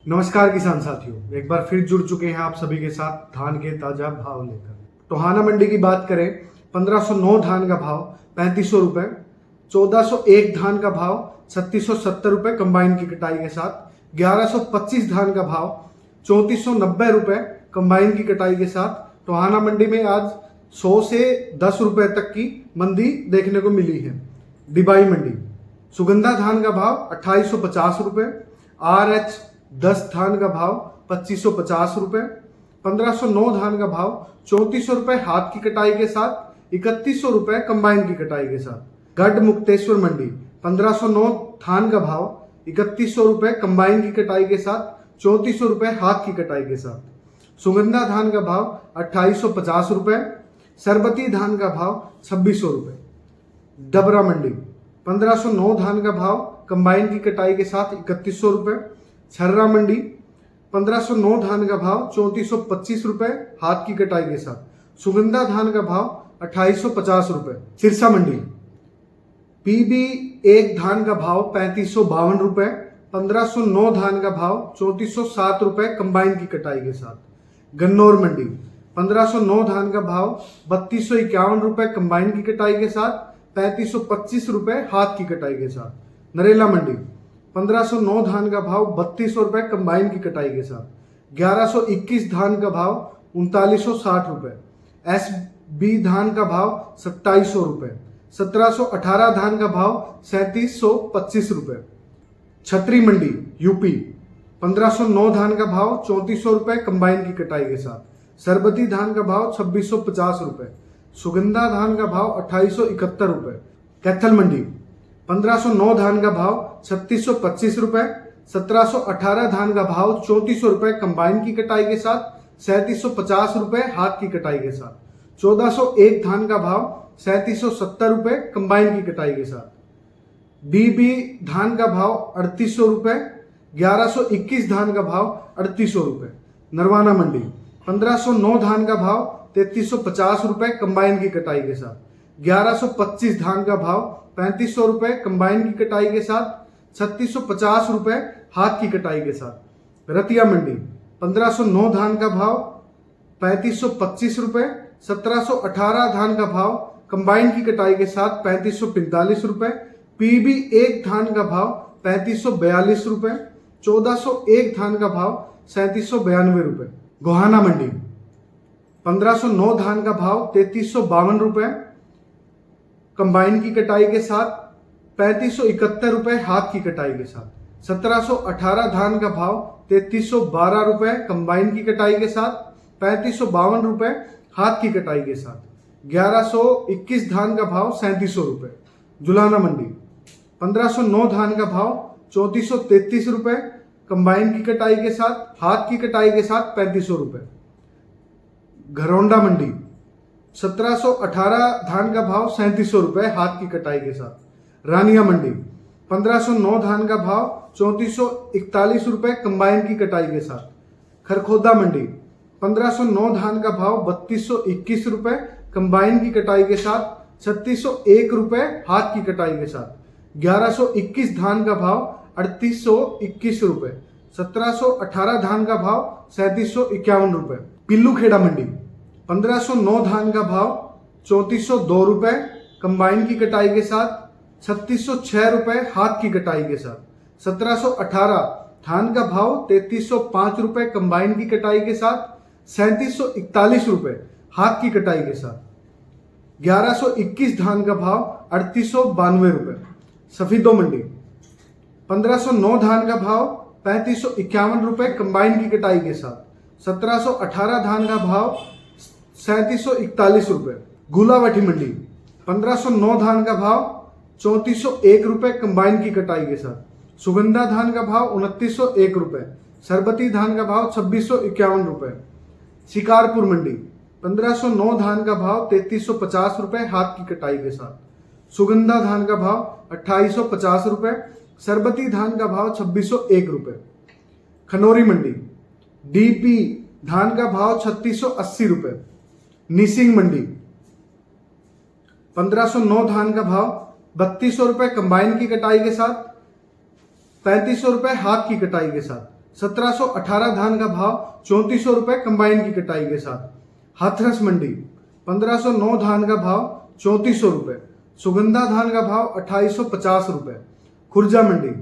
नमस्कार किसान साथियों, एक बार फिर जुड़ चुके हैं आप सभी के साथ धान के ताजा भाव लेकर। टोहाना मंडी की बात करें, 1509 धान का भाव 3500 रुपए, 1401 धान का भाव 3670 रुपए कंबाइन की कटाई के साथ, 1125 धान का भाव 3490 रुपए कंबाइन की कटाई के साथ। टोहाना मंडी में आज 100 से 10 रुपए तक की मंदी देखने को मिली है। डिबाई मंडी, सुगंधा धान का भाव 2850 रुपए, RH 10 धान का भाव 2550 रुपए, 1509 धान का भाव 3400 रुपए हाथ की कटाई के साथ, 3100 रुपए कंबाइन की कटाई के साथ। गढ़ मुक्तेश्वर मंडी, 1509 धान का भाव 3100 रुपए कंबाइन की कटाई के साथ, 3400 रुपए हाथ की कटाई के साथ। सुगंधा धान का भाव 2850 रुपए, सरबती धान का भाव 2600 रुपए। डबरा मंडी, 1509 धान का भाव कंबाइन की कटाई के साथ 3100 रुपए। छर्रा मंडी, 1509 धान का भाव 3425 रुपए हाथ की कटाई के साथ, सुगंधा धान का भाव 2850 रुपए। सिरसा मंडी, PB 1 धान का भाव 3552 रुपए, 1509 धान का भाव 3407 रुपए कंबाइन की कटाई के साथ। गन्नौर मंडी, 1509 धान का भाव 3251 रुपए कंबाइन की कटाई के साथ, 3525 रुपए हाथ की कटाई के साथ। नरेला मंडी, 1509 धान का भाव 3200 रुपए कंबाइन की कटाई के साथ, 1121 धान का भाव 3960 रुपए, SB धान का भाव 2700 रुपए, 1718 धान का भाव 3725 रुपए। छतरी मंडी यूपी, 1509 धान का भाव 3400 रुपए कंबाइन की कटाई के साथ, सरबती धान का भाव 2650 रुपए, सुगंधा धान का भाव 2871 रुपए। कैथल मंडी, 1509 धान का भाव 3625 रुपए, 1718 धान का भाव 3400 रुपए कंबाइन की कटाई के साथ, 3750 रुपए हाथ की कटाई के साथ। 1401 धान का भाव 3770 रुपए कंबाइन की कटाई के साथ। BB धान का भाव 3800 रुपए, 1121 धान का भाव 3800 रुपए। नरवाना मंडी, 1509 धान का भाव 3350 रुपए कंबाइन की कटाई के साथ, 1125 धान का भाव 3500 रुपए कंबाइन की कटाई के साथ, 3650 रुपए हाथ की कटाई के साथ। रतिया मंडी, 1509 धान का भाव 3525 रुपए, 1718 धान का भाव कंबाइन की कटाई के साथ 3545 रुपए, PB 1 धान का भाव 3542 रुपए, 1401 धान का भाव 3792 रुपए। गोहाना मंडी, 1509 धान का भाव 3352 रुपए कंबाइन की कटाई के साथ, 3571 रुपए हाथ की कटाई के साथ। 1718 धान का भाव 3312 रुपए कंबाइन की कटाई के साथ, 3552 रुपए हाथ की कटाई के साथ। 1121 धान का भाव 3700 रुपए। जुलाना मंडी, 1509 धान का भाव 3433 रुपए कंबाइन की कटाई के साथ, हाथ की कटाई के साथ 3500 रुपए। घरौंडा मंडी, 1718 धान का भाव 3700 रुपए हाथ की कटाई के साथ। रानिया मंडी, 1509 धान का भाव 3441 रुपए कंबाइन की कटाई के साथ। खरखोदा मंडी, 1509 धान का भाव 3221 रुपए कंबाइन की कटाई के साथ, 3601 रुपए हाथ की कटाई के साथ। 1121 धान का भाव 3821 रुपए, 1718 धान का भाव 3751 रुपए। पिल्लू खेड़ा मंडी, 1509 धान का भाव 3402 रुपए कंबाइन की कटाई के साथ, 3606 रुपए हाथ की कटाई के साथ। 1718 धान का भाव 3305 रुपए कंबाइन की कटाई के साथ, 3741 रुपए हाथ की कटाई के साथ। 1121 धान का भाव 3892 रुपए। सफीदो मंडी, 1509 धान का भाव 3551 रुपए कंबाइन की कटाई के साथ, 1718 धान का भाव 3741 रुपए। गुलावटी मंडी, 1509 धान का भाव 3401 रुपए कंबाइन की कटाई के साथ, सुगंधा धान का भाव 2901 रुपए, सरबती धान का भाव 2651 रुपए। शिकारपुर मंडी, 1509 धान का भाव 3350 रुपए हाथ की कटाई के साथ, सुगंधा धान का भाव 2850 रुपए, सरबती धान का भाव 2601 रुपए। खनौरी मंडी, DP धान का भाव 3680 रुपए। निसिंग मंडी, 1509 धान का भाव 3200 रुपए कंबाइन की कटाई के साथ, 3500 रुपए हाथ की कटाई के साथ, 1718 धान का भाव 3400 रुपए कंबाइन की कटाई के साथ। हाथरस मंडी 1509 धान का भाव 3400 रुपए। सुगंधा धान का भाव 2850 रुपए। खुर्जा मंडी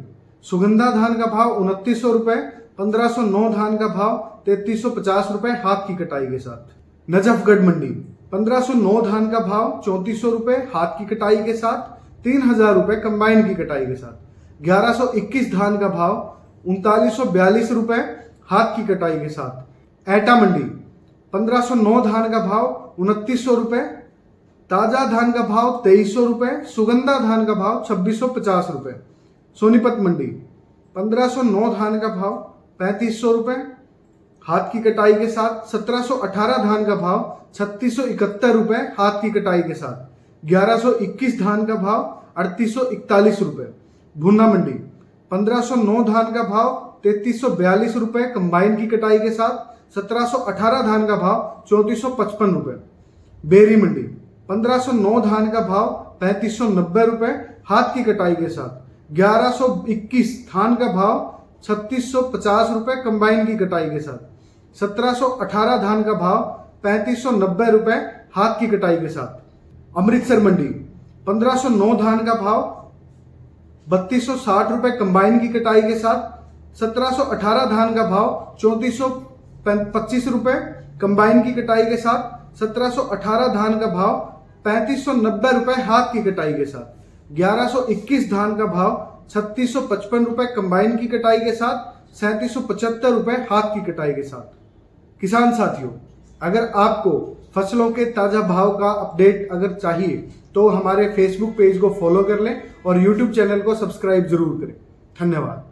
सुगंधा धान का भाव 2900 रुपए। 1509 धान का भाव 3350 रुपए हाथ की कटाई के साथ। नजफगढ़ मंडी 1509 धान का भाव 3400 रुपए हाथ की कटाई के साथ। 3000 रुपए कंबाइन की कटाई के साथ। 1121 धान का भाव 3942 रुपए हाथ की कटाई के साथ। एटा मंडी 1509 धान का भाव 2900 रुपए। ताजा धान का भाव 2300 रुपए। सुगंधा धान का भाव 2650 रुपए। सोनीपत मंडी 1509 धान का भाव 3500 रुपए हाथ की कटाई के साथ। 1718 धान का भाव 3671 रुपए हाथ की कटाई के साथ। 1121 धान का भाव 3841 रुपए। भुन्ना मंडी 1509 धान का भाव 3342 रुपए कंबाइन की कटाई के साथ। 1718 धान का भाव 3455 रुपए। बेरी मंडी 1509 धान का भाव 3590 रुपए हाथ की कटाई के साथ। 1121 धान का भाव 3650 रुपए कंबाइन की कटाई के साथ। 1718 धान का भाव 3590 रुपए हाथ की कटाई के साथ। अमृतसर मंडी 1509 धान का भाव 3260 रुपए कंबाइन की कटाई के साथ। 1718 धान का भाव 3425 रुपए कंबाइन की कटाई के साथ। 1718 धान का भाव 3590 रुपए हाथ की कटाई के साथ। 1121 धान का भाव 3655 रुपए कंबाइन की कटाई के साथ। 3775 रुपए हाथ की कटाई के साथ। किसान साथियों, अगर आपको फसलों के ताजा भाव का अपडेट अगर चाहिए तो हमारे फेसबुक पेज को फॉलो कर लें और यूट्यूब चैनल को सब्सक्राइब जरूर करें। धन्यवाद।